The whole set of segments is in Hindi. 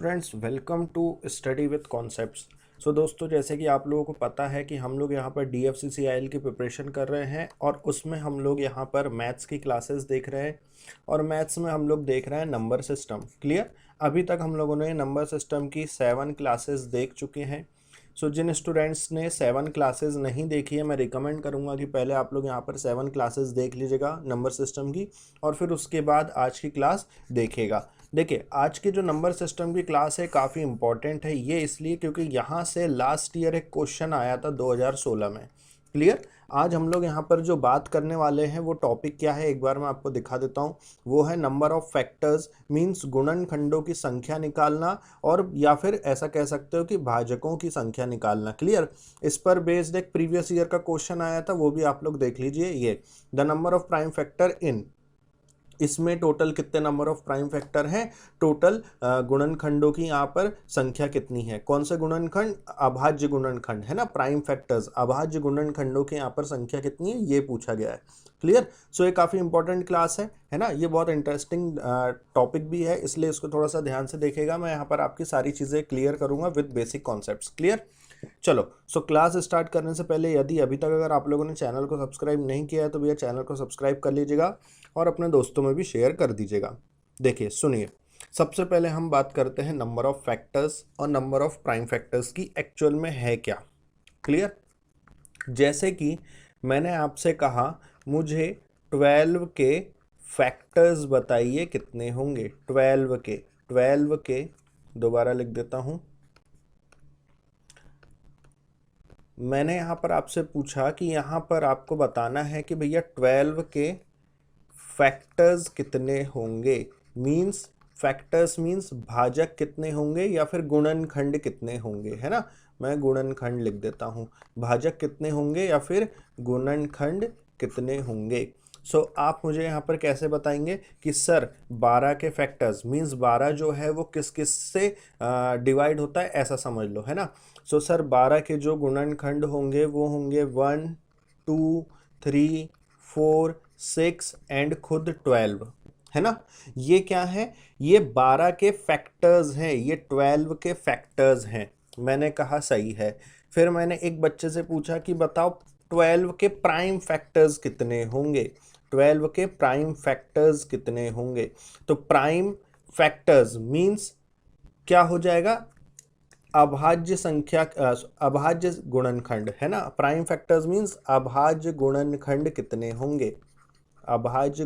Friends welcome to study with concepts. So दोस्तों, जैसे कि आप लोगों को पता है कि हम लोग यहाँ पर DFCCIL की प्रिपरेशन कर रहे हैं और उसमें हम लोग यहाँ पर मैथ्स की क्लासेस देख रहे हैं और मैथ्स में हम लोग देख रहे हैं नंबर सिस्टम। क्लियर? अभी तक हम लोगों ने नंबर सिस्टम की 7 क्लासेस देख चुके हैं। जिन स्टूडेंट्स ने 7 क्लासेस नहीं देखी है, मैं रिकमेंड करूंगा कि पहले आप लोग यहाँ पर 7 क्लासेस देख लीजिएगा नंबर सिस्टम की और फिर उसके बाद आज की क्लास देखिएगा। देखिए, आज की जो नंबर सिस्टम की क्लास है काफ़ी इंपॉर्टेंट है। ये इसलिए क्योंकि यहाँ से लास्ट ईयर एक क्वेश्चन आया था 2016 में। क्लियर? आज हम लोग यहाँ पर जो बात करने वाले हैं वो टॉपिक क्या है, एक बार मैं आपको दिखा देता हूँ। वो है नंबर ऑफ फैक्टर्स, मींस गुणनखंडों की संख्या निकालना, और या फिर ऐसा कह सकते हो कि भाजकों की संख्या निकालना। क्लियर? इस पर बेस्ड एक प्रीवियस ईयर का क्वेश्चन आया था, वो भी आप लोग देख लीजिए। ये the number of prime factor in, इसमें टोटल कितने नंबर ऑफ प्राइम फैक्टर हैं, टोटल गुणनखंडों की यहाँ पर संख्या कितनी है। कौन से गुणनखंड? अभाज्य गुणनखंड है ना, प्राइम फैक्टर्स। अभाज्य गुणनखंडों की यहाँ पर संख्या कितनी है, ये पूछा गया है। क्लियर? ये काफ़ी इंपॉर्टेंट क्लास है ना। ये बहुत इंटरेस्टिंग टॉपिक भी है, इसलिए इसको थोड़ा सा ध्यान से देखेगा। मैं यहाँ पर आपकी सारी चीज़ें क्लियर करूँगा विद बेसिक कॉन्सेप्ट्स। क्लियर? चलो, क्लास स्टार्ट करने से पहले यदि अभी तक अगर आप लोगों ने चैनल को सब्सक्राइब नहीं किया है तो भैया चैनल को सब्सक्राइब कर लीजिएगा और अपने दोस्तों में भी शेयर कर दीजिएगा। देखिए, सुनिए, सबसे पहले हम बात करते हैं नंबर ऑफ फैक्टर्स और नंबर ऑफ प्राइम फैक्टर्स की एक्चुअल में है क्या। क्लियर? जैसे कि मैंने आपसे कहा मुझे 12 के फैक्टर्स बताइए कितने होंगे। 12 के दोबारा लिख देता हूं। मैंने यहाँ पर आपसे पूछा कि यहाँ पर आपको बताना है कि भैया 12 के फैक्टर्स कितने होंगे। मींस फैक्टर्स मींस भाजक कितने होंगे या फिर गुणनखंड कितने होंगे, है ना। मैं गुणनखंड लिख देता हूँ। भाजक कितने होंगे या फिर गुणनखंड कितने होंगे। आप मुझे यहाँ पर कैसे बताएंगे कि सर 12 के फैक्टर्स मींस 12 जो है वो किस किस से डिवाइड होता है, ऐसा समझ लो, है ना। सर 12 के जो गुणनखंड होंगे वो होंगे 1 2 3 4 6 एंड खुद 12, है ना। ये क्या है? ये 12 के फैक्टर्स हैं, ये 12 के फैक्टर्स हैं। मैंने कहा सही है। फिर मैंने एक बच्चे से पूछा कि बताओ 12 के प्राइम फैक्टर्स कितने होंगे। 12 के प्राइम फैक्टर्स कितने होंगे। तो प्राइम फैक्टर्स मींस क्या हो जाएगा? अभाज्य संख्या, अभाज्य गुणनखंड, है ना। प्राइम फैक्टर्स मींस अभाज्य गुणनखंड कितने होंगे। अभाज्य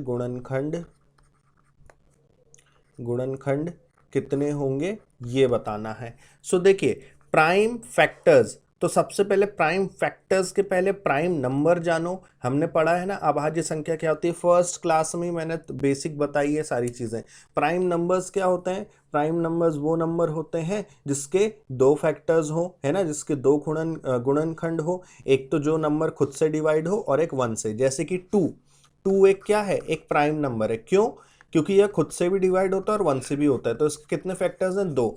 गुणनखंड कितने होंगे ये बताना है। देखिए, प्राइम फैक्टर्स, तो सबसे पहले प्राइम फैक्टर्स के पहले प्राइम नंबर जानो। हमने पढ़ा है ना अभाज्य संख्या क्या होती है, फर्स्ट क्लास में मैंने बेसिक बताई है सारी चीजें। प्राइम नंबर्स क्या होते हैं? प्राइम नंबर्स वो नंबर होते हैं जिसके दो फैक्टर्स हो, है ना, जिसके दो गुणनखंड हो। एक तो जो नंबर खुद से डिवाइड हो और एक 1 से, जैसे कि 2 एक क्या है? एक प्राइम नंबर है। क्यों? क्योंकि यह खुद से भी डिवाइड होता है और 1 से भी होता है। तो इसके कितने फैक्टर्स हैं? 2।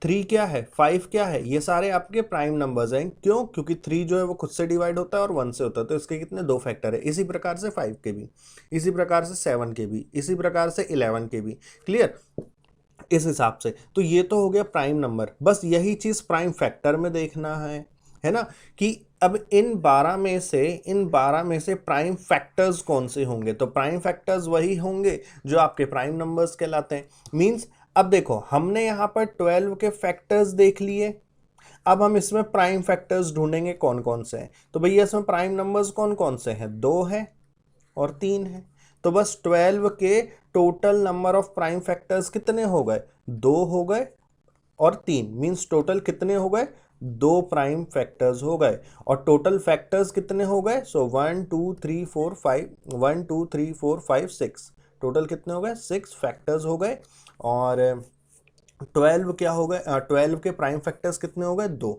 3 क्या है? 5 क्या है? ये सारे आपके प्राइम नंबर्स हैं। क्यों? क्योंकि 3 जो है वो खुद से डिवाइड होता है और 1 से होता है। तो इसके कितने? 2 फैक्टर है। इसी प्रकार से 5 के भी, इसी प्रकार से 7 के भी, इसी प्रकार से 11 के भी। क्लियर? इस हिसाब से तो ये तो हो गया प्राइम नंबर। बस यही चीज प्राइम फैक्टर में देखना है ना, कि अब इन 12 में से प्राइम फैक्टर्स कौन से होंगे। तो प्राइम फैक्टर्स वही होंगे जो आपके प्राइम नंबर्स कहलाते हैं। मींस अब देखो, हमने यहां पर 12 के फैक्टर्स देख लिए। अब हम इसमें प्राइम फैक्टर्स ढूंढेंगे कौन कौन से हैं। तो भैया इसमें प्राइम नंबर्स कौन कौन से हैं? 2 है और 3 है। तो बस 12 के total number of prime factors कितने हो गए? 2 हो गए और 3, मींस टोटल कितने हो गए? 2 प्राइम फैक्टर्स हो गए। और टोटल फैक्टर्स कितने हो गए? 1 2 3 4 5, 1 2 3 4 5 6, टोटल कितने हो गए? 6 फैक्टर्स हो गए। और 12 क्या हो गए? 12 के प्राइम फैक्टर्स कितने हो गए? 2।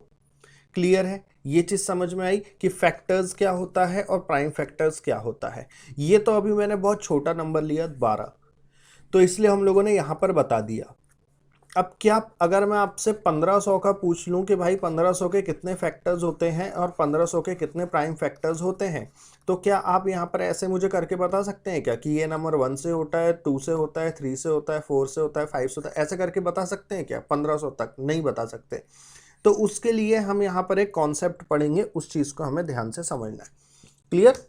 क्लियर है? ये चीज समझ में आई कि फैक्टर्स क्या होता है और प्राइम फैक्टर्स क्या होता है। ये तो अभी मैंने बहुत छोटा नंबर लिया 12, तो इसलिए हम लोगों ने यहां पर बता दिया। अब क्या अगर मैं आपसे 1500 का पूछ लूं कि भाई 1500 के कितने फैक्टर्स होते हैं और 1500 के कितने प्राइम फैक्टर्स होते हैं, तो क्या आप यहाँ पर ऐसे मुझे करके बता सकते हैं क्या कि ये नंबर 1 से होता है, 2 से होता है, 3 से होता है, 4 से होता है, 5 से होता है, ऐसे करके बता सकते हैं क्या? 1500 तक नहीं बता सकते। तो उसके लिए हम यहाँ पर एक कॉन्सेप्ट पढ़ेंगे, उस चीज़ को हमें ध्यान से समझना है। क्लियर?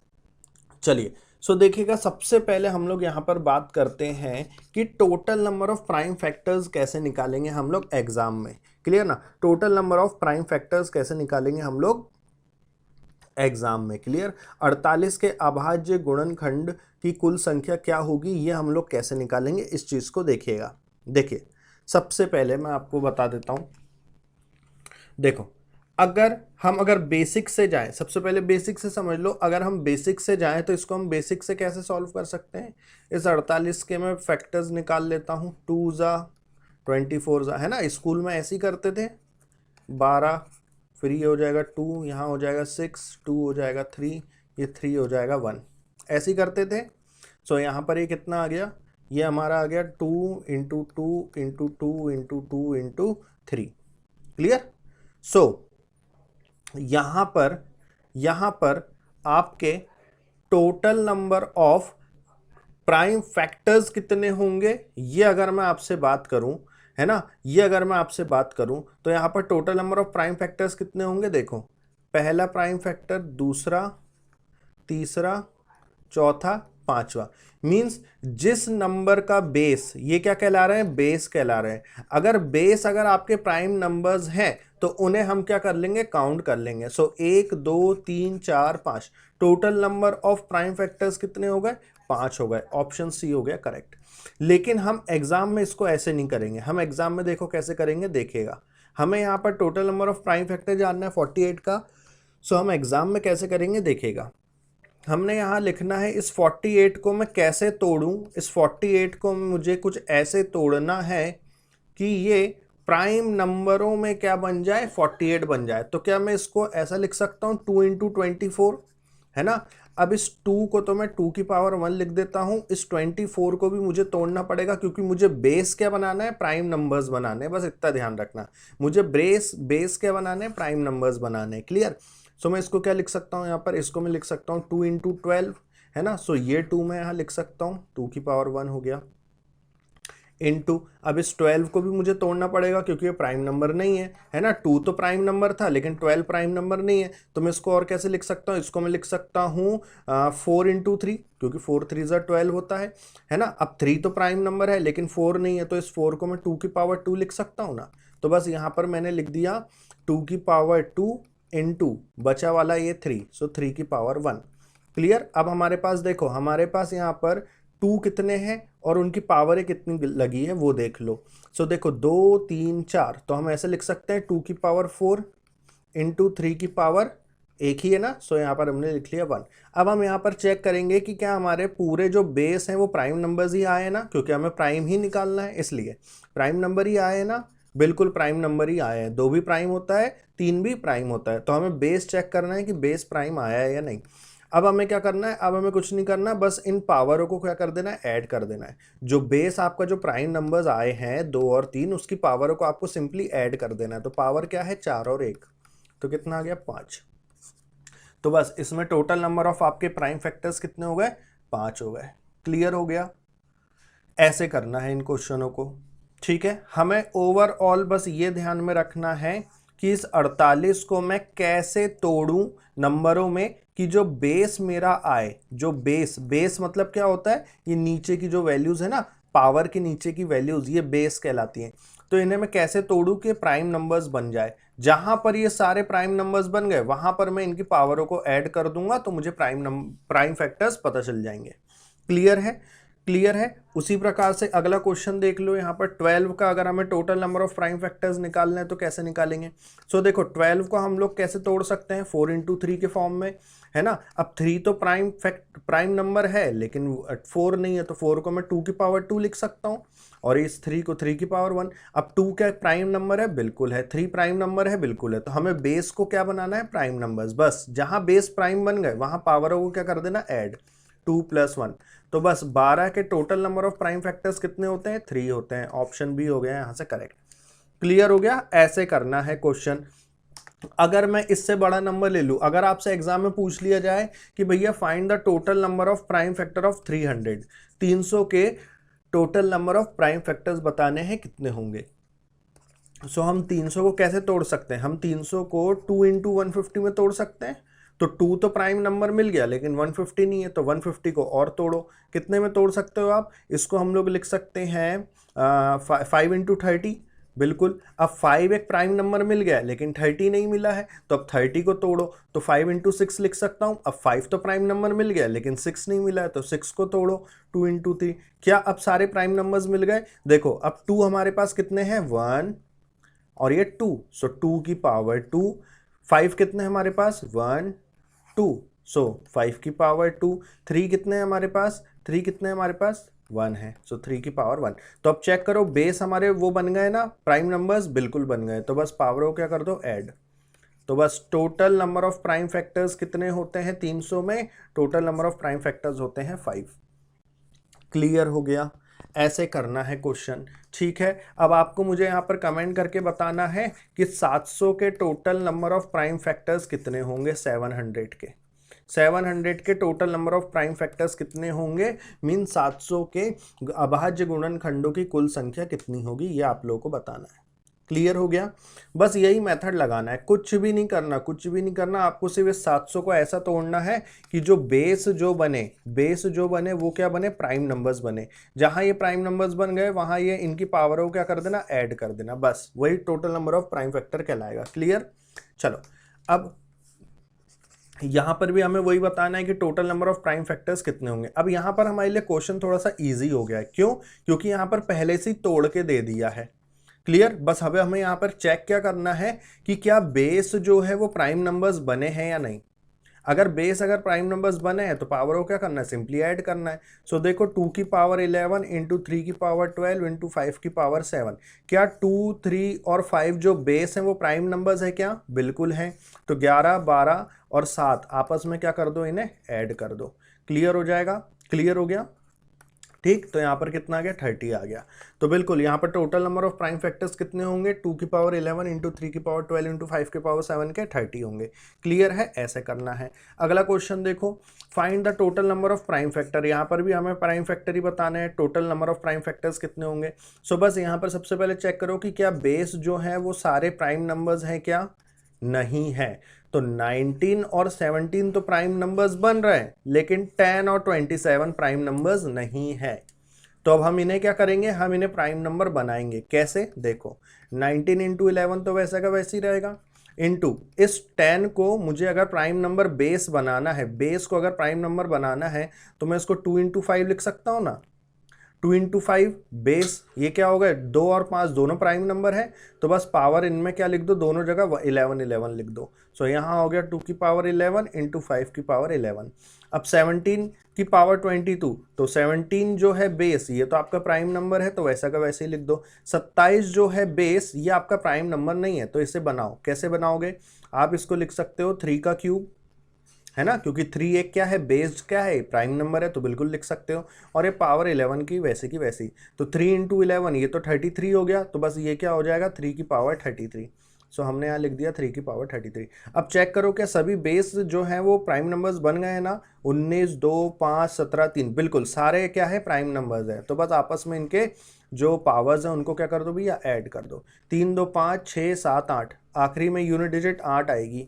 चलिए, सो देखिएगा, सबसे पहले हम लोग यहाँ पर बात करते हैं कि total number of prime factors कैसे निकालेंगे हम लोग एग्जाम में। क्लियर ना? Total number of prime factors कैसे निकालेंगे हम लोग एग्जाम में। क्लियर? 48 के अभाज्य गुणनखंड की कुल संख्या क्या होगी, ये हम लोग कैसे निकालेंगे, इस चीज को देखिएगा। देखिए, सबसे पहले मैं आपको बता देता हूं। देखो, अगर बेसिक से जाएं, सबसे पहले बेसिक से समझ लो। अगर हम बेसिक से जाएं तो इसको हम बेसिक से कैसे सॉल्व कर सकते हैं? इस 48 के मैं फैक्टर्स निकाल लेता हूं। 2 ज़ा 24 ज़ा, है ना, स्कूल में ऐसे ही करते थे। 12 फिर ये हो जाएगा 2, यहाँ हो जाएगा 6, 2 हो जाएगा 3, ये 3 हो जाएगा 1, ऐसे ही करते थे। सो यहाँ पर ये कितना आ गया? ये हमारा आ गया 2 into 2 into 2 into 2 into 3। Clear? So यहां पर आपके total number of prime factors कितने होंगे, ये अगर मैं आपसे बात करूं, है ना, ये अगर मैं आपसे बात करूं तो यहां पर total number of prime factors कितने होंगे? देखो, पहला प्राइम फैक्टर, दूसरा, तीसरा, चौथा, पांचवा। मींस जिस नंबर का बेस, ये क्या कहला रहे हैं? बेस कहला रहे हैं। अगर आपके प्राइम नंबर्स हैं तो उन्हें हम क्या कर लेंगे? काउंट कर लेंगे। सो 1 2 3 4 5, total number of prime factors कितने हो गए? 5 हो गए। ऑप्शन सी हो गया करेक्ट। लेकिन हम एग्जाम में इसको ऐसे नहीं करेंगे। हम एग्जाम में देखो कैसे करेंगे, देखिएगा। हमें यहाँ पर total number of prime factor जानना है 48 का। सो हम एग्जाम में कैसे करेंगे, देखिएगा। हमने यहाँ लिखना है इस 48 को मैं कैसे तोड़ूं। इस 48 को मुझे कुछ ऐसे तोड़ना है कि ये प्राइम नंबरों में क्या बन जाए? 48 बन जाए। तो क्या मैं इसको ऐसा लिख सकता हूँ 2 इंटू 24, है ना। अब इस 2 को तो मैं 2 की पावर 1 लिख देता हूँ। इस 24 को भी मुझे तोड़ना पड़ेगा क्योंकि मुझे बेस क्या बनाना है? प्राइम नंबर्स बनाने हैं। बस इतना ध्यान रखना, मुझे बेस क्या बनाने हैं? प्राइम नंबर्स बनाने हैं। क्लियर? सो मैं इसको क्या लिख सकता हूँ यहाँ पर? इसको मैं लिख सकता हूँ 2 इंटू 12, है ना। सो ये 2 मैं यहाँ लिख सकता हूँ, 2 की पावर 1 हो गया, इनटू, अब इस 12 को भी मुझे तोड़ना पड़ेगा क्योंकि ये प्राइम नंबर नहीं है ना। 2 तो प्राइम नंबर था लेकिन 12 प्राइम नंबर नहीं है। तो मैं इसको और कैसे लिख सकता हूँ? इसको मैं लिख सकता हूँ 4 इंटू 3, क्योंकि 4 3 ज़ा 12 होता है ना। अब 3 तो प्राइम नंबर है लेकिन 4 नहीं है, तो इस 4 को मैं 2 की पावर 2 लिख सकता हूँ ना। तो बस यहाँ पर मैंने लिख दिया 2 की पावर 2 इंटू बचा वाला ये 3, सो 3 की पावर 1। क्लियर? अब हमारे पास देखो, हमारे पास यहाँ पर 2 कितने हैं और उनकी पावर कितनी लगी है वो देख लो। सो देखो 2 3 4, तो हम ऐसे लिख सकते हैं 2 की पावर 4 इंटू 3 की पावर एक ही है ना। सो यहाँ पर हमने लिख लिया 1। अब हम यहाँ पर चेक करेंगे कि क्या हमारे पूरे जो बेस हैं वो प्राइम नंबर्स ही आए हैं ना, क्योंकि हमें प्राइम ही निकालना है, इसलिए प्राइम नंबर ही आए हैं ना। बिल्कुल प्राइम नंबर ही आए हैं। 2 भी प्राइम होता है, 3 भी प्राइम होता है। तो हमें बेस चेक करना है कि बेस प्राइम आया है या नहीं। अब हमें क्या करना है? अब हमें कुछ नहीं करना, बस इन पावरों को क्या कर देना है? ऐड कर देना है। जो बेस आपका जो प्राइम नंबर्स आए हैं 2 और 3, उसकी पावरों को आपको सिंपली ऐड कर देना है। तो पावर क्या है? 4 और 1, तो कितना आ गया? 5। तो बस इसमें टोटल नंबर ऑफ आपके प्राइम फैक्टर्स कितने हो गए? 5 हो गए। क्लियर हो गया? ऐसे करना है इन क्वेश्चनों को। ठीक है, हमें ओवरऑल बस ये ध्यान में रखना है कि इस 48 को मैं कैसे तोड़ूं नंबरों में कि जो बेस मेरा आए। जो बेस मतलब क्या होता है? ये नीचे की जो वैल्यूज है ना, पावर के नीचे की वैल्यूज, ये बेस कहलाती हैं। तो इन्हें मैं कैसे तोड़ूं कि प्राइम नंबर्स बन जाए। जहां पर ये सारे प्राइम नंबर्स बन गए वहां पर मैं इनकी पावरों को ऐड कर दूंगा, तो मुझे प्राइम फैक्टर्स पता चल जाएंगे। क्लियर है? क्लियर है? उसी प्रकार से अगला क्वेश्चन देख लो। यहाँ पर 12 का अगर हमें total number of prime factors निकालना है तो कैसे निकालेंगे? सो देखो 12 को हम लोग कैसे तोड़ सकते हैं? 4 इंटू 3 के फॉर्म में, है ना। अब 3 तो प्राइम नंबर है लेकिन 4 नहीं है, तो 4 को मैं 2 की पावर 2 लिख सकता हूँ और इस 3 को 3 की पावर 1। अब 2 क्या प्राइम नंबर है? बिल्कुल है। 3 प्राइम नंबर है? बिल्कुल है। तो हमें बेस को क्या बनाना है? Prime numbers. बस जहां बेस प्राइम बन गए वहां पावरों को क्या कर देना? ऐड। 2 + 1, तो बस 12 के total number of prime factors कितने होते हैं? 3 होते हैं। ऑप्शन बी हो गया यहाँ से करेक्ट। क्लियर हो गया? ऐसे करना है क्वेश्चन। अगर मैं इससे बड़ा नंबर ले लूं, अगर आपसे एग्जाम में पूछ लिया जाए कि भैया find the total number of prime factor of 300, 300 के total number of prime factors बताने हैं, कितने होंगे? सो हम 300 को कैसे तोड़ सकते हैं? हम 300 को 2 × 150 में तोड़ सकते हैं। तो 2 तो प्राइम नंबर मिल गया, लेकिन 150 नहीं है, तो 150 को और तोड़ो। कितने में तोड़ सकते हो आप इसको? हम लोग लिख सकते हैं 5 × 30। बिल्कुल। अब 5 एक प्राइम नंबर मिल गया, लेकिन 30 नहीं मिला है, तो अब 30 को तोड़ो, तो 5 × 6 लिख सकता हूं। अब 5 तो प्राइम नंबर मिल गया, लेकिन 6 नहीं मिला है, तो 6 को तोड़ो, 2 × 3। क्या अब सारे प्राइम नंबर्स मिल गए? देखो अब 2 हमारे पास कितने हैं? 1 और ये 2, सो 2 की पावर 2। 5 कितने हमारे पास? 1 2, सो 5 की पावर 2। 3 कितने हैं हमारे पास? 3 कितने हैं हमारे पास? 1 है, सो 3 की पावर 1। तो अब चेक करो, बेस हमारे वो बन गए ना, प्राइम नंबर्स बिल्कुल बन गए। तो बस पावर को क्या कर दो? ऐड। तो बस total number of prime factors कितने होते हैं 300 में? Total number of prime factors होते हैं 5। क्लियर हो गया? ऐसे करना है क्वेश्चन। ठीक है, अब आपको मुझे यहाँ पर कमेंट करके बताना है कि 700 के total number of prime factors कितने होंगे? 700 के 700 के total number of prime factors कितने होंगे? मीन 700 के अभाज्य गुणनखंडों की कुल संख्या कितनी होगी, ये आप लोगों को बताना है। क्लियर हो गया? बस यही मेथड लगाना है, कुछ भी नहीं करना, कुछ भी नहीं करना। आपको सिर्फ इस 700 को ऐसा तोड़ना है कि जो बेस जो बने वो क्या बने? प्राइम नंबर्स बने। जहां ये प्राइम नंबर्स बन गए, वहां ये इनकी पावर को क्या कर देना? ऐड कर देना। बस वही total number of prime factor कहलाएगा। क्लियर? चलो, अब यहां पर भी हमें वही बताना है कि total number of prime factors कितने होंगे। अब यहां पर हमारे लिए क्वेश्चन थोड़ा सा इजी हो गया है। क्यों? क्योंकि यहां पर पहले से ही तोड़ के दे दिया है। क्लियर? बस हमें यहाँ पर चेक क्या करना है कि क्या बेस जो है वो प्राइम नंबर्स बने हैं या नहीं। अगर प्राइम नंबर्स बने हैं तो पावर को क्या करना है? सिंपली ऐड करना है। सो देखो 2 की पावर 11 इंटू 3 की पावर 12 इंटू 5 की पावर 7। क्या 2, 3 और 5 जो बेस हैं वो प्राइम नंबर्स है क्या? बिल्कुल है। तो 11, 12 और 7 आपस में क्या कर दो? इन्हें ऐड कर दो। क्लियर हो जाएगा? क्लियर हो गया? ठीक, तो यहाँ पर कितना आ गया? 30 आ गया। तो बिल्कुल यहाँ पर total number of prime factors कितने होंगे? 2 की पावर 11 इंटू 3 की पावर 12 इंटू 5 की पावर 7 के 30 होंगे। क्लियर है? ऐसे करना है। अगला क्वेश्चन देखो, find the total number of prime factor. यहाँ पर भी हमें प्राइम फैक्टर ही बताना है, total number of prime factors कितने होंगे। सो बस यहाँ पर सबसे पहले चेक करो कि क्या बेस जो है वो सारे प्राइम नंबर्स हैं क्या? नहीं है। तो 19 और 17 तो प्राइम नंबर्स बन रहे हैं, लेकिन 10 और 27 प्राइम नंबर्स नहीं है। तो अब हम इन्हें क्या करेंगे? हम इन्हें प्राइम नंबर बनाएंगे। कैसे? देखो 19 इंटू 11 तो वैसा का वैसे ही रहेगा, इंटू इस 10 को मुझे अगर प्राइम नंबर बेस बनाना है, बेस को अगर प्राइम नंबर बनाना है तो मैं इसको 2 × 5 लिख सकता हूँ ना। 2 × 5 बेस, ये क्या होगा? 2 और 5 दोनों प्राइम नंबर है, तो बस पावर इनमें क्या लिख दो? दोनों जगह 11 11 लिख दो। सो यहाँ हो गया 2 की पावर 11 इंटू 5 की पावर 11। अब 17 की पावर 22, तो 17 जो है बेस, ये तो आपका प्राइम नंबर है, तो वैसा का वैसे ही लिख दो। 27 जो है बेस, ये आपका प्राइम नंबर नहीं है, तो इसे बनाओ। कैसे बनाओगे? आप इसको लिख सकते हो 3 का क्यूब, है ना, क्योंकि 3 एक क्या है? बेस्ड क्या है? प्राइम नंबर है, तो बिल्कुल लिख सकते हो। और ये पावर 11 की वैसी तो 3 × 11 ये तो 33 हो गया, तो बस ये क्या हो जाएगा? 3 की पावर 33। सो हमने यहाँ लिख दिया 3 की पावर 33। अब चेक करो क्या सभी बेस जो हैं वो प्राइम नंबर्स बन गए हैं ना? 19, 2, 5, 17, 3, बिल्कुल सारे क्या है? प्राइम नंबर्स है। तो बस आपस में इनके जो पावर्स हैं उनको क्या कर दो भैया? ऐड कर दो। 3, 2, 5, 6, 7, 8, आखिरी में यूनिट डिजिट 8 आएगी।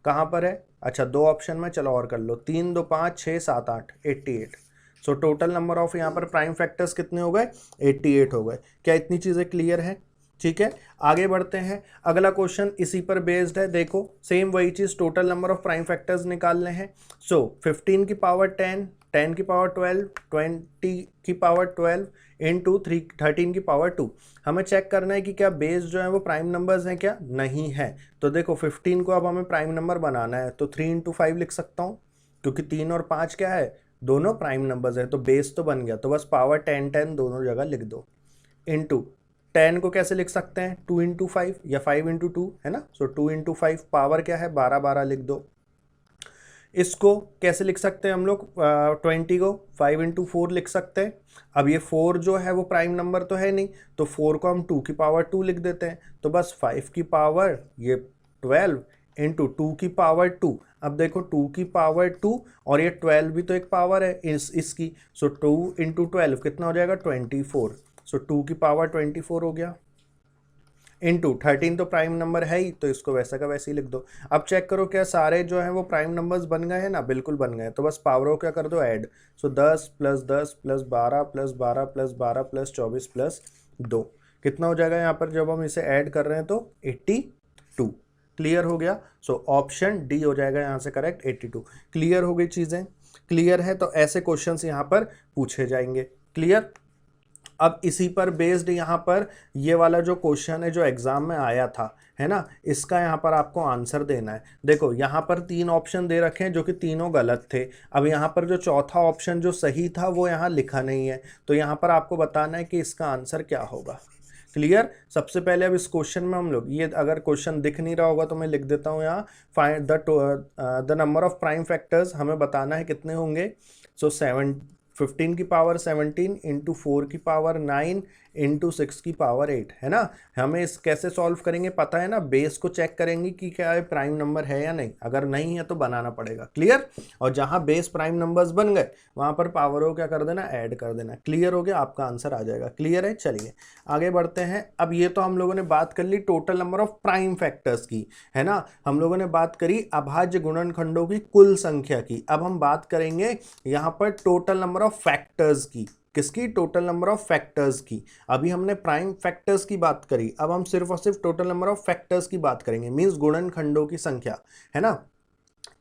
कहाँ पर है? अच्छा, 2 ऑप्शन में, चलो और कर लो। 3, 2, 5, 6, 7, 8, 88। सो टोटल नंबर ऑफ यहाँ पर प्राइम फैक्टर्स कितने हो गए? 88 हो गए। क्या इतनी चीज़ें क्लियर है? ठीक है, आगे बढ़ते हैं। अगला क्वेश्चन इसी पर बेस्ड है। देखो सेम वही चीज़, total number of prime factors निकालने हैं। सो 15 की पावर 10, 10 की पावर 12, 20 की पावर 12 इंटू 13 की पावर 2। हमें चेक करना है कि क्या बेस जो है वो प्राइम नंबर्स हैं क्या? नहीं है। तो देखो 15 को अब हमें प्राइम नंबर बनाना है, तो 3 × 5 लिख सकता हूँ, क्योंकि 3 और 5 क्या है? दोनों प्राइम नंबर्स है, तो बेस तो बन गया। तो बस पावर 10 10 दोनों जगह लिख दो। इंटू 10 को कैसे लिख सकते हैं? 2 × 5 या 5 × 2, है ना। सो 2 × 5 पावर क्या है? 12 12 लिख दो। इसको कैसे लिख सकते हैं हम लोग, 20 को 5 × 4 लिख सकते हैं। अब ये 4 जो है वो प्राइम नंबर तो है नहीं, तो 4 को हम 2 की पावर 2 लिख देते हैं, तो बस 5 की पावर ये 12 इंटू 2 की पावर 2। अब देखो 2 की पावर 2 और ये 12 भी तो एक पावर है इसकी, सो 2 × 12 कितना हो जाएगा 24। सो 2 की पावर 24 हो गया, इंटू 13 तो प्राइम नंबर है ही, तो इसको वैसा का वैसे ही लिख दो। अब चेक करो क्या सारे जो हैं वो प्राइम नंबर्स बन गए हैं ना, बिल्कुल बन गए। तो बस पावरों क्या कर दो ऐड, सो 10 + 10 + 12 + 12 + 12 + 24 + 2 कितना हो जाएगा यहाँ पर जब हम इसे ऐड कर रहे हैं तो 82। क्लियर हो गया, सो ऑप्शन डी हो जाएगा यहाँ से करेक्ट 82। क्लियर हो गई चीज़ें, क्लियर है, तो ऐसे क्वेश्चंस यहाँ पर पूछे जाएंगे। क्लियर। अब इसी पर बेस्ड यहाँ पर ये वाला जो क्वेश्चन है जो एग्जाम में आया था, है ना, इसका यहाँ पर आपको आंसर देना है। देखो यहाँ पर 3 ऑप्शन दे रखे हैं जो कि तीनों गलत थे। अब यहाँ पर जो चौथा ऑप्शन जो सही था वो यहाँ लिखा नहीं है, तो यहाँ पर आपको बताना है कि इसका आंसर क्या होगा। क्लियर। सबसे पहले अब इस क्वेश्चन में हम लोग, ये अगर क्वेश्चन दिख नहीं रहा होगा तो मैं लिख देता हूँ यहाँ, find the number of prime factors, हमें बताना है कितने होंगे। सो 15 की पावर 17 इंटू 4 की पावर 9 इंटू 6 की पावर 8, है ना। हमें इस कैसे सॉल्व करेंगे पता है ना, बेस को चेक करेंगे कि क्या है प्राइम नंबर है या नहीं, अगर नहीं है तो बनाना पड़ेगा। क्लियर। और जहां बेस प्राइम नंबर्स बन गए वहां पर पावरों क्या कर देना, ऐड कर देना। क्लियर हो गया, आपका आंसर आ जाएगा। क्लियर है, चलिए आगे बढ़ते हैं। अब ये तो हम लोगों ने बात कर ली total number of prime factors की, है ना, हम लोगों ने बात करी अभाज्य गुणनखंडों की कुल संख्या की। अब हम बात करेंगे यहाँ पर टोटल नंबर ऑफ फैक्टर्स की। किसकी, टोटल नंबर ऑफ फैक्टर्स की। अभी हमने प्राइम फैक्टर्स की बात करी, अब हम सिर्फ और सिर्फ टोटल नंबर ऑफ फैक्टर्स की बात करेंगे, मींस गुणनखंडों की संख्या, है ना।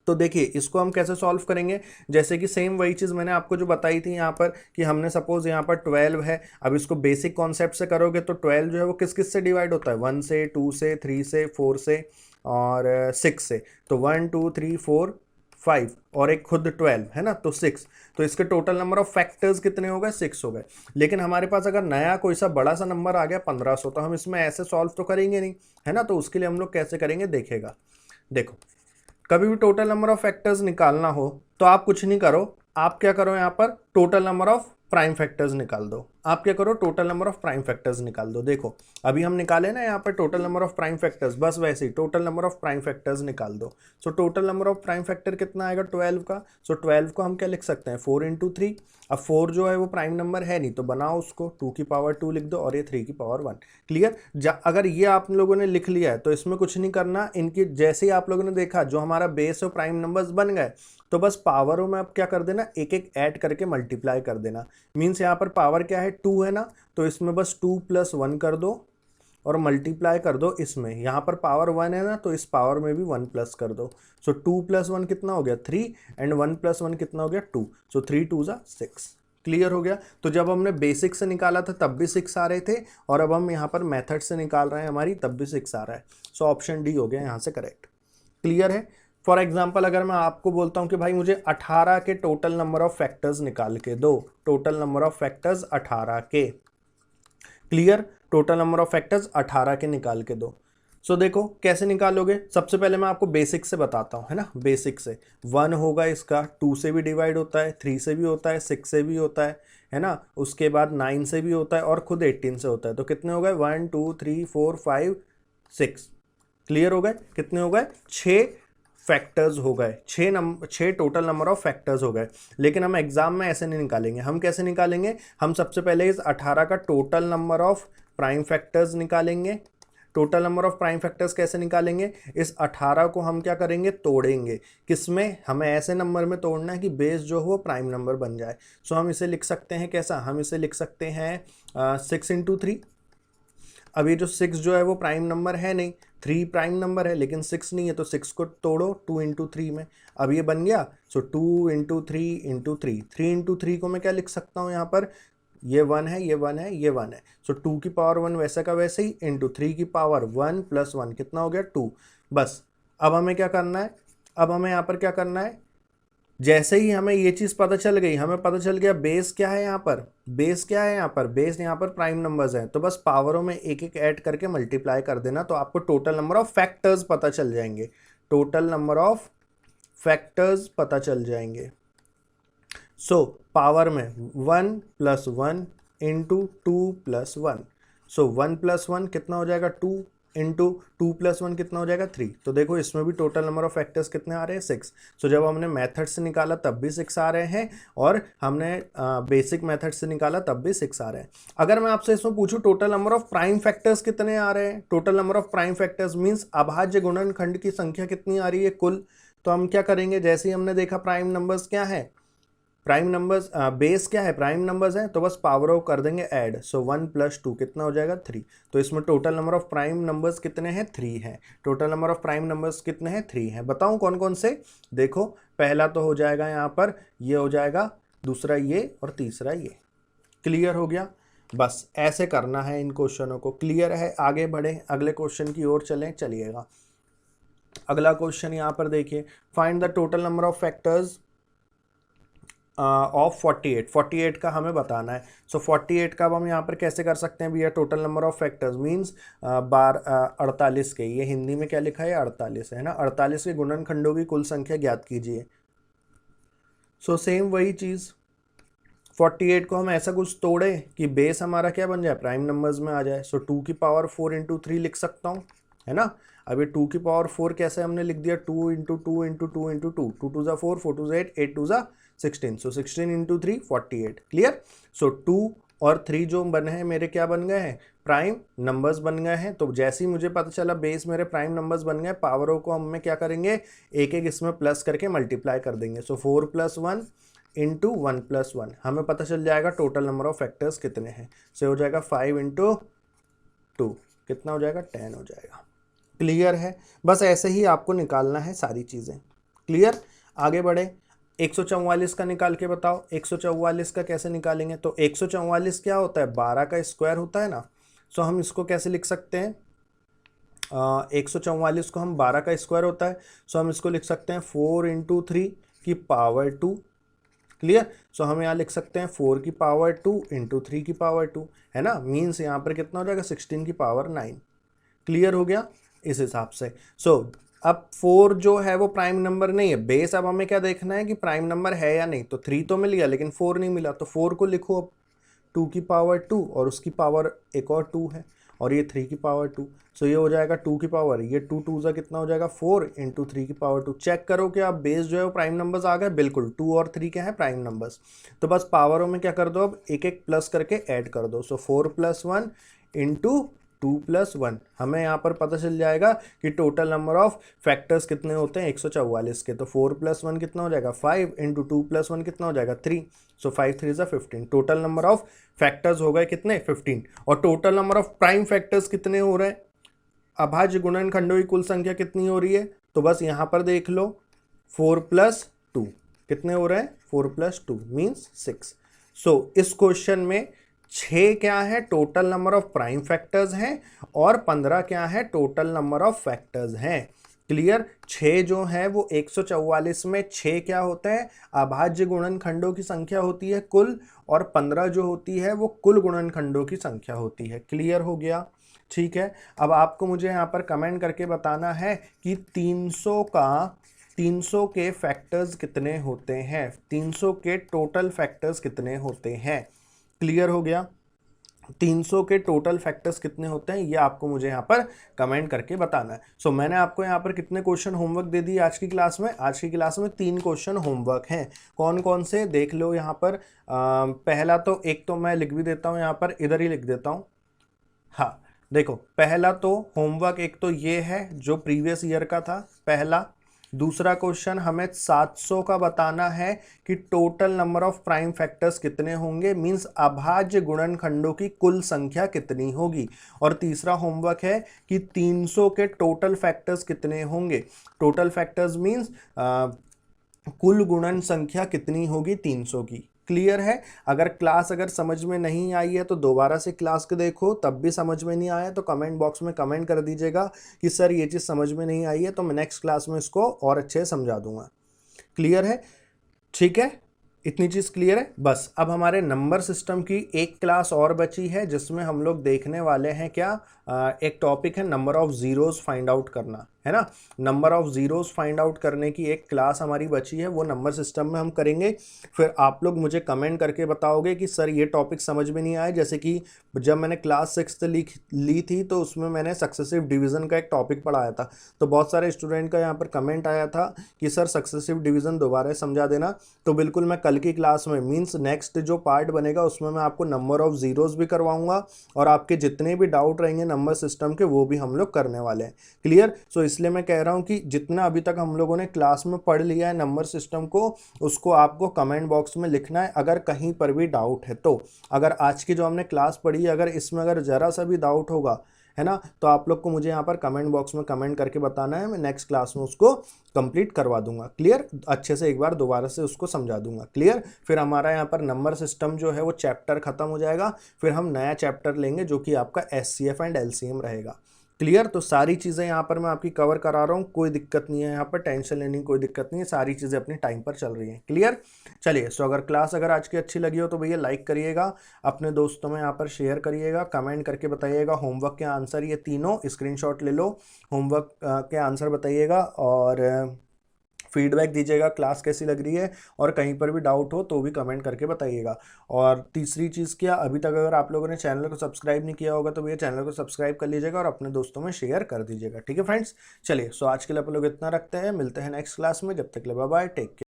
तो देखिए इसको हम कैसे सॉल्व करेंगे, जैसे कि सेम वही चीज़ मैंने आपको जो बताई थी यहाँ पर कि हमने सपोज यहाँ पर 12 है। अब इसको बेसिक कॉन्सेप्ट से करोगे तो 12 जो है वो किस किस से डिवाइड होता है, 1 से, 2 से, 3 से, 4 से और 6 से। तो 1 2 3 4 5 और एक खुद 12, है ना, तो 6। तो इसके टोटल नंबर ऑफ फैक्टर्स कितने हो गए, 6 हो गए। लेकिन हमारे पास अगर नया कोई सा बड़ा सा नंबर आ गया 1500, तो हम इसमें ऐसे सॉल्व तो करेंगे नहीं, है ना। तो उसके लिए हम लोग कैसे करेंगे देखेगा। देखो कभी भी टोटल नंबर ऑफ फैक्टर्स निकालना हो तो आप कुछ नहीं करो, आप क्या करो, यहाँ पर total number of prime factors निकाल दो। आप क्या करो, total number of prime factors निकाल दो। देखो अभी हम निकाले ना यहाँ पर total number of prime factors, बस वैसे ही total number of prime factors निकाल दो। So total number of prime factor कितना आएगा 12 का। सो 12 को हम क्या लिख सकते हैं, 4 × 3। अब 4 जो है वो प्राइम नंबर है नहीं, तो बनाओ उसको, 2 की पावर 2 लिख दो और ये 3 की पावर 1। क्लियर। अगर ये आप लोगों ने लिख लिया है तो इसमें कुछ नहीं करना, इनकी जैसे ही आप लोगों ने देखा जो हमारा बेस और प्राइम नंबर्स बन गए, तो बस पावरों में अब क्या कर देना, एक एक ऐड करके मल्टीप्लाई कर देना। मीन्स यहाँ पर पावर क्या है 2 है ना, तो इसमें बस 2 + 1 कर दो और मल्टीप्लाई कर दो इसमें। यहाँ पर पावर 1 है ना, तो इस पावर में भी 1 प्लस कर दो। सो 2 + 1 कितना हो गया 3 एंड 1 + 1 कितना हो गया 2। सो 3 2 = 6। क्लियर हो गया। तो जब हमने बेसिक से निकाला था तब भी 6 आ रहे थे, और अब हम यहाँ पर मेथड से निकाल रहे हैं हमारी, तब भी 6 आ रहा है। सो ऑप्शन डी हो गया यहाँ से करेक्ट। क्लियर है। फॉर एग्जाम्पल अगर मैं आपको बोलता हूँ कि भाई मुझे 18 के टोटल नंबर ऑफ फैक्टर्स निकाल के दो, टोटल नंबर ऑफ फैक्टर्स 18 के। Clear. Total number of factors 18 के निकाल के दो। सो देखो कैसे निकालोगे, सबसे पहले मैं आपको बेसिक से बताता हूँ, है ना। बेसिक से 1 होगा इसका, 2 से भी डिवाइड होता है, 3 से भी होता है, 6 से भी होता है ना। उसके बाद 9 से भी होता है और खुद 18 से होता है। तो कितने हो गए 1 2 3 4 5 6। क्लियर हो गए, कितने हो गए 6 फैक्टर्स हो गए, 6 टोटल नंबर ऑफ फैक्टर्स हो गए। लेकिन हम एग्जाम में ऐसे नहीं निकालेंगे, हम कैसे निकालेंगे, हम सबसे पहले इस 18 का total number of prime factors निकालेंगे। Total number of prime factors कैसे निकालेंगे, इस 18 को हम क्या करेंगे, तोड़ेंगे। किसमें, हमें ऐसे नंबर में तोड़ना है कि बेस जो हो प्राइम नंबर बन जाए। सो हम इसे लिख सकते हैं कैसा, हम इसे लिख सकते हैं 6 × 3। अब ये जो 6 जो है वो प्राइम नंबर है नहीं, 3 प्राइम नंबर है लेकिन 6 नहीं है, तो 6 को तोड़ो 2 × 3 में। अब ये बन गया। सो 2 × 3 × 3, 3 × 3 को मैं क्या लिख सकता हूँ यहाँ पर, ये 1 है, ये 1 है, ये 1 है। सो 2 की पावर 1 वैसे का वैसे ही, इंटू 3 की पावर 1 + 1 कितना हो गया 2। बस अब हमें क्या करना है, अब हमें यहाँ पर क्या करना है, जैसे ही हमें ये चीज़ पता चल गई, हमें पता चल गया बेस क्या है यहाँ पर, बेस क्या है यहाँ पर, बेस यहाँ पर प्राइम नंबर्स हैं, तो बस पावरों में एक एक ऐड करके मल्टीप्लाई कर देना, तो आपको टोटल नंबर ऑफ फैक्टर्स पता चल जाएंगे। टोटल नंबर ऑफ फैक्टर्स पता चल जाएंगे। सो पावर में 1 + 1 इंटू 2 + 1, सो 1 + 1 कितना हो जाएगा 2 इंटू 2 + 1 कितना हो जाएगा 3। तो देखो इसमें भी टोटल नंबर ऑफ फैक्टर्स कितने आ रहे हैं 6। सो जब हमने मेथड से निकाला तब भी 6 आ रहे हैं और हमने बेसिक मेथड से निकाला तब भी 6 आ रहे हैं। अगर मैं आपसे इसमें पूछूं total number of prime factors कितने आ रहे हैं, total number of prime factors means अभाज्य गुणनखंड की संख्या कितनी आ रही है कुल, तो हम क्या करेंगे, जैसे ही हमने देखा प्राइम नंबर्स क्या है, प्राइम नंबर्स बेस क्या है, प्राइम नंबर्स हैं, तो बस पावर ऑफ कर देंगे ऐड। सो 1 + 2 कितना हो जाएगा 3। तो इसमें total number of prime numbers कितने हैं 3 हैं। Total number of prime numbers कितने हैं 3 हैं। बताऊं कौन कौन से, देखो पहला तो हो जाएगा यहाँ पर ये हो जाएगा, दूसरा ये और तीसरा ये। क्लियर हो गया, बस ऐसे करना है इन क्वेश्चनों को। क्लियर है, आगे बढ़े अगले क्वेश्चन की ओर चलें। चलिएगा अगला क्वेश्चन यहाँ पर देखिए, find the total number of factors of 48 का हमें बताना है। सो 48 का अब हम यहाँ पर कैसे कर सकते हैं भैया, total number of factors means 48 के, ये हिंदी में क्या लिखा है 48 है ना, 48 के गुणनखंडों की कुल संख्या ज्ञात कीजिए। सो सेम वही चीज़ 48 को हम ऐसा कुछ तोड़े कि बेस हमारा क्या बन जाए, प्राइम नंबर्स में आ जाए। सो 2 की पावर 4 इंटू 3 लिख सकता हूँ, है ना। अब ये 2 की पावर 4 कैसे हमने लिख दिया, 2 इंटू 2 इंटू 2 इंटू 2, 2 2 ज़ा 4, 4 2 ज़ा 8, 8 2 ज़ा 16, सो 16 इंटू 3 48। क्लियर। सो 2 और 3 जो बने हैं मेरे क्या बन गए हैं, प्राइम नंबर्स बन गए हैं। तो जैसे ही मुझे पता चला बेस मेरे प्राइम नंबर्स बन गए, पावरों को हम क्या करेंगे, एक एक इसमें प्लस करके मल्टीप्लाई कर देंगे। सो 4 + 1 इंटू 1 + 1, हमें पता चल जाएगा टोटल नंबर ऑफ फैक्टर्स कितने हैं। से हो जाएगा 5 इंटू 2 कितना हो जाएगा 10 हो जाएगा। क्लियर है, बस ऐसे ही आपको निकालना है सारी चीज़ें। क्लियर, आगे बढ़े। 144 का निकाल के बताओ, 144 का कैसे निकालेंगे। तो 144 क्या होता है, 12 का स्क्वायर होता है ना। सो हम इसको कैसे लिख सकते हैं, 144 को हम 12 का स्क्वायर होता है, सो हम इसको लिख सकते हैं 4 इंटू 3 की पावर 2। क्लियर। सो हम यहाँ लिख सकते हैं 4 की पावर 2 इंटू 3 की पावर 2, है ना। मीन्स यहाँ पर कितना हो जाएगा 16 की पावर 9। क्लियर हो गया इस हिसाब से। सो अब 4 जो है वो प्राइम नंबर नहीं है, बेस अब हमें क्या देखना है कि प्राइम नंबर है या नहीं। तो 3 तो मिल गया लेकिन 4 नहीं मिला, तो 4 को लिखो अब 2 की पावर 2 और उसकी पावर एक और 2 है और ये 3 की पावर 2। सो ये हो जाएगा 2 की पावर, ये 2 2 ज़ा कितना हो जाएगा 4 इंटू 3 की पावर 2। चेक करो कि आप बेस जो है वो प्राइम नंबर्स आ गए, बिल्कुल 2 और 3 क्या है प्राइम नंबर्स। तो बस पावरों में क्या कर दो, अब एक एक प्लस करके ऐड कर दो। सो 4 + 1 इंटू 2 + 1, हमें यहाँ पर पता चल जाएगा कि टोटल नंबर ऑफ फैक्टर्स कितने होते हैं 144 के। तो 4 + 1 कितना हो जाएगा 5 इंटू 2 + 1 कितना हो जाएगा 3। सो 5 3 ज़ा 15, टोटल नंबर ऑफ फैक्टर्स हो गए कितने 15। और total number of prime factors कितने हो रहे हैं, अभाज्य गुणनखंडों की कुल संख्या कितनी हो रही है, तो बस यहाँ पर देख लो 4 + 2 कितने हो रहे हैं 4 + 2 मीन्स 6। सो इस क्वेश्चन में 6 क्या है total number of prime factors हैं और 15 क्या है टोटल नंबर ऑफ फैक्टर्स हैं। क्लियर। 6 जो है वो 144 में 6 क्या होता है, अभाज्य गुणनखंडों की संख्या होती है कुल, और 15 जो होती है वो कुल गुणनखंडों की संख्या होती है। क्लियर हो गया, ठीक है। अब आपको मुझे यहाँ पर कमेंट करके बताना है कि 300 के फैक्टर्स कितने होते हैं, 300 के टोटल फैक्टर्स कितने होते हैं। क्लियर हो गया, 300 के टोटल फैक्टर्स कितने होते हैं ये आपको मुझे यहाँ पर कमेंट करके बताना है। सो मैंने आपको यहाँ पर कितने क्वेश्चन होमवर्क दे दिए आज की क्लास में, आज की क्लास में 3 क्वेश्चन होमवर्क हैं। कौन कौन से देख लो यहाँ पर। पहला तो एक तो मैं लिख भी देता हूँ यहाँ पर, इधर ही लिख देता हूँ। हाँ देखो, पहला तो होमवर्क एक तो ये है जो प्रीवियस ईयर का था पहला। दूसरा क्वेश्चन हमें 700 का बताना है कि total number of prime factors कितने होंगे, मींस अभाज्य गुणनखंडों की कुल संख्या कितनी होगी। और तीसरा होमवर्क है कि 300 के टोटल फैक्टर्स कितने होंगे। टोटल फैक्टर्स मींस कुल गुणन संख्या कितनी होगी 300 की। क्लियर है। अगर क्लास समझ में नहीं आई है तो दोबारा से क्लास को देखो, तब भी समझ में नहीं आया तो कमेंट बॉक्स में कमेंट कर दीजिएगा कि सर ये चीज़ समझ में नहीं आई है, तो मैं नेक्स्ट क्लास में इसको और अच्छे से समझा दूंगा। क्लियर है, ठीक है, इतनी चीज़ क्लियर है। बस अब हमारे नंबर सिस्टम की एक क्लास और बची है जिसमें हम लोग देखने वाले हैं क्या, एक टॉपिक है number of zeros find out करना, है ना। Number of zeros find out करने की एक क्लास हमारी बची है, वो नंबर सिस्टम में हम करेंगे। फिर आप लोग मुझे कमेंट करके बताओगे कि सर ये टॉपिक समझ में नहीं आया। जैसे कि जब मैंने क्लास 6 ली थी तो उसमें मैंने सक्सेसिव डिवीज़न का एक टॉपिक पढ़ाया था, तो बहुत सारे स्टूडेंट का यहाँ पर कमेंट आया था कि सर सक्सेसिव डिवीज़न दोबारा समझा देना। तो बिल्कुल मैं कल की क्लास में मीन्स नेक्स्ट जो पार्ट बनेगा उसमें मैं आपको नंबर ऑफ ज़ीरोज़ भी करवाऊंगा, और आपके जितने भी डाउट रहेंगे नंबर सिस्टम के वो भी हम लोग करने वाले हैं। क्लियर। सो इसलिए मैं कह रहा हूँ कि जितना अभी तक हम लोगों ने क्लास में पढ़ लिया है नंबर सिस्टम को, उसको आपको कमेंट बॉक्स में लिखना है अगर कहीं पर भी डाउट है तो। अगर आज की जो हमने क्लास पढ़ी है अगर इसमें अगर ज़रा सा भी डाउट होगा, है ना, तो आप लोग को मुझे यहाँ पर कमेंट बॉक्स में कमेंट करके बताना है, मैं नेक्स्ट क्लास में उसको कंप्लीट करवा दूंगा। क्लियर। अच्छे से एक बार दोबारा से उसको समझा दूंगा। क्लियर। फिर हमारा यहाँ पर नंबर सिस्टम जो है वो चैप्टर खत्म हो जाएगा, फिर हम नया चैप्टर लेंगे जो कि आपका एचसीएफ एंड एलसीएम रहेगा। क्लियर। तो सारी चीज़ें यहाँ पर मैं आपकी कवर करा रहा हूँ, कोई दिक्कत नहीं है, यहाँ पर टेंशन लेने की कोई दिक्कत नहीं है, सारी चीज़ें अपने टाइम पर चल रही हैं। क्लियर। चलिए, सो अगर क्लास अगर आज की अच्छी लगी हो तो भैया लाइक करिएगा, अपने दोस्तों में यहाँ पर शेयर करिएगा, कमेंट करके बताइएगा होमवर्क के आंसर ये तीनों स्क्रीनशॉट ले लो, होमवर्क के आंसर बताइएगा और फीडबैक दीजिएगा क्लास कैसी लग रही है, और कहीं पर भी डाउट हो तो भी कमेंट करके बताइएगा। और तीसरी चीज़ क्या, अभी तक अगर आप लोगों ने चैनल को सब्सक्राइब नहीं किया होगा तो भैया चैनल को सब्सक्राइब कर लीजिएगा और अपने दोस्तों में शेयर कर दीजिएगा। ठीक है फ्रेंड्स। चलिए, सो आज के लिए आप लोग इतना रखते हैं, मिलते हैं नेक्स्ट क्लास में, जब तक के लिए बाय बाय, टेक केयर।